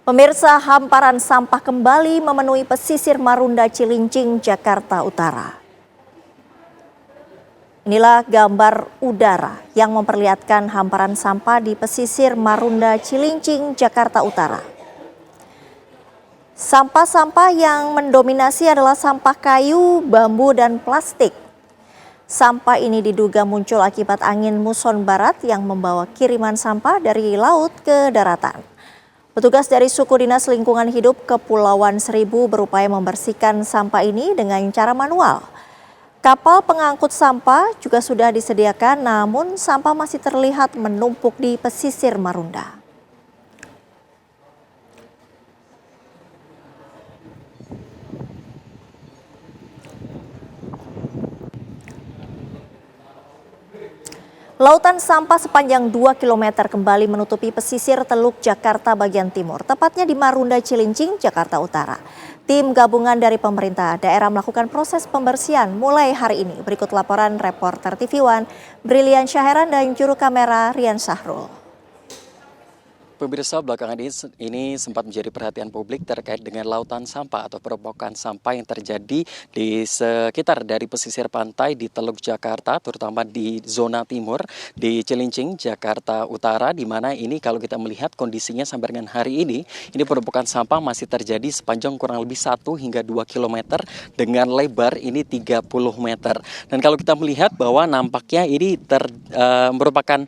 Pemirsa, hamparan sampah kembali memenuhi pesisir Marunda Cilincing, Jakarta Utara. Inilah gambar udara yang memperlihatkan hamparan sampah di pesisir Marunda Cilincing, Jakarta Utara. Sampah-sampah yang mendominasi adalah sampah kayu, bambu, dan plastik. Sampah ini diduga muncul akibat angin muson barat yang membawa kiriman sampah dari laut ke daratan. Petugas dari Suku Dinas Lingkungan Hidup Kepulauan Seribu berupaya membersihkan sampah ini dengan cara manual. Kapal pengangkut sampah juga sudah disediakan, namun sampah masih terlihat menumpuk di pesisir Marunda. Lautan sampah sepanjang 2 km kembali menutupi pesisir Teluk Jakarta bagian timur, tepatnya di Marunda Cilincing, Jakarta Utara. Tim gabungan dari pemerintah daerah melakukan proses pembersihan mulai hari ini. Berikut laporan reporter TV One, Brilian Syaheran dan juru kamera Rian Sahrul. Pemirsa, belakangan ini sempat menjadi perhatian publik terkait dengan lautan sampah atau perombakan sampah yang terjadi di sekitar dari pesisir pantai di Teluk Jakarta, terutama di zona timur di Cilincing, Jakarta Utara, di mana ini kalau kita melihat kondisinya sampai dengan hari ini perombakan sampah masih terjadi sepanjang kurang lebih 1 hingga 2 km dengan lebar ini 30 meter. Dan kalau kita melihat bahwa nampaknya ini merupakan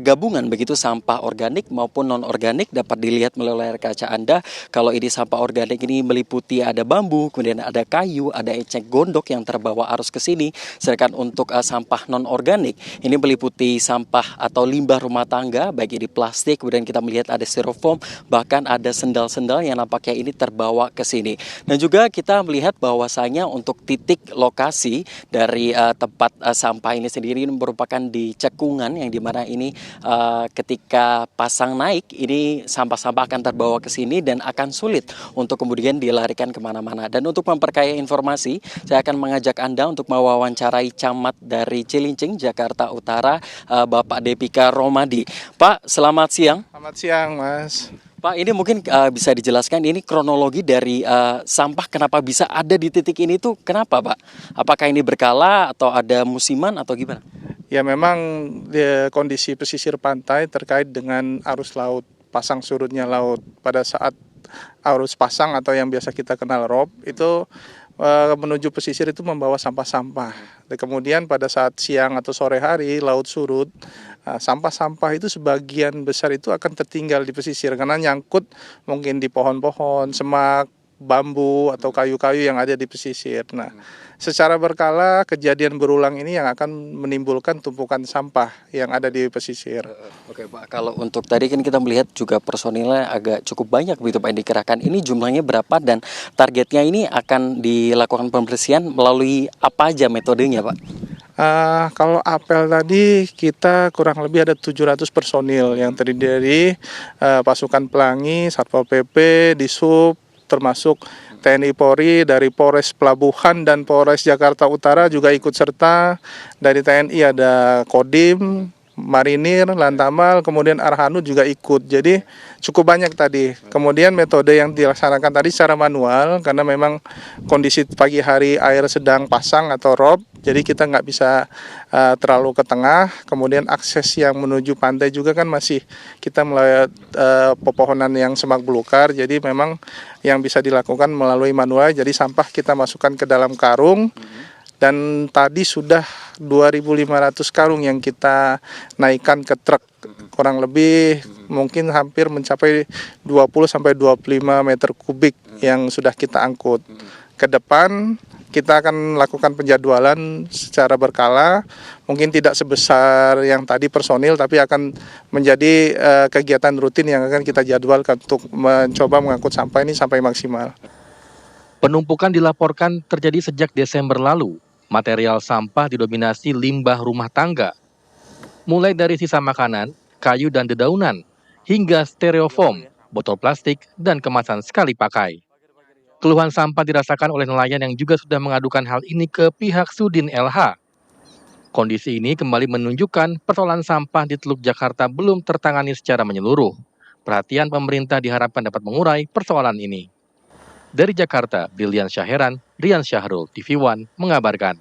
gabungan begitu sampah organik maupun non organik, dapat dilihat melalui layar kaca Anda. Kalau ini sampah organik ini meliputi ada bambu, kemudian ada kayu, ada eceng gondok yang terbawa arus ke sini. Sedangkan untuk sampah non organik ini meliputi sampah atau limbah rumah tangga, baik ini plastik, kemudian kita melihat ada styrofoam, bahkan ada sendal-sendal yang nampaknya ini terbawa ke sini. Dan juga kita melihat bahwasanya untuk titik lokasi dari tempat sampah ini sendiri ini merupakan di cekungan yang dimana ini ketika pasang naik ini sampah-sampah akan terbawa ke sini dan akan sulit untuk kemudian dilarikan kemana-mana. Dan untuk memperkaya informasi, saya akan mengajak Anda untuk mewawancarai camat dari Cilincing, Jakarta Utara, Bapak Depika Romadi. Pak, selamat siang. Selamat siang, Mas. Pak, ini mungkin bisa dijelaskan ini kronologi dari sampah kenapa bisa ada di titik ini tuh kenapa, Pak? Apakah ini berkala atau ada musiman atau gimana? Ya memang kondisi pesisir pantai terkait dengan arus laut, pasang surutnya laut. Pada saat arus pasang atau yang biasa kita kenal rob itu menuju pesisir itu membawa sampah-sampah. Dan kemudian pada saat siang atau sore hari laut surut, sampah-sampah itu sebagian besar itu akan tertinggal di pesisir karena nyangkut mungkin di pohon-pohon, semak, bambu atau kayu-kayu yang ada di pesisir. Nah, secara berkala kejadian berulang ini yang akan menimbulkan tumpukan sampah yang ada di pesisir. Oke Pak, kalau untuk tadi kan kita melihat juga personilnya agak cukup banyak begitu Pak yang dikerahkan. Ini jumlahnya berapa dan targetnya ini akan dilakukan pembersihan melalui apa aja metodenya Pak? Kalau apel tadi kita kurang lebih ada 700 personil yang terdiri dari pasukan pelangi, Satpol PP, Disub, termasuk TNI Polri, dari Polres Pelabuhan dan Polres Jakarta Utara juga ikut serta. Dari TNI ada Kodim, Marinir, Lantamal, kemudian Arhanud juga ikut. Jadi cukup banyak tadi. Kemudian metode yang dilaksanakan tadi secara manual karena memang kondisi pagi hari air sedang pasang atau rob. Jadi kita nggak bisa terlalu ke tengah. Kemudian akses yang menuju pantai juga kan masih kita melalui pepohonan yang semak belukar. Jadi memang yang bisa dilakukan melalui manual. Jadi sampah kita masukkan ke dalam karung. Dan tadi sudah 2.500 karung yang kita naikkan ke truk. Kurang lebih mungkin hampir mencapai 20-25 meter kubik yang sudah kita angkut. Ke depan kita akan lakukan penjadwalan secara berkala. Mungkin tidak sebesar yang tadi personil, tapi akan menjadi kegiatan rutin yang akan kita jadwalkan untuk mencoba mengangkut sampah ini sampai maksimal. Penumpukan dilaporkan terjadi sejak Desember lalu. Material sampah didominasi limbah rumah tangga. Mulai dari sisa makanan, kayu dan dedaunan, hingga stereofoam, botol plastik, dan kemasan sekali pakai. Keluhan sampah dirasakan oleh nelayan yang juga sudah mengadukan hal ini ke pihak Sudin LH. Kondisi ini kembali menunjukkan persoalan sampah di Teluk Jakarta belum tertangani secara menyeluruh. Perhatian pemerintah diharapkan dapat mengurai persoalan ini. Dari Jakarta, Brilian Syaheran, Rian Syahrul, TV One mengabarkan.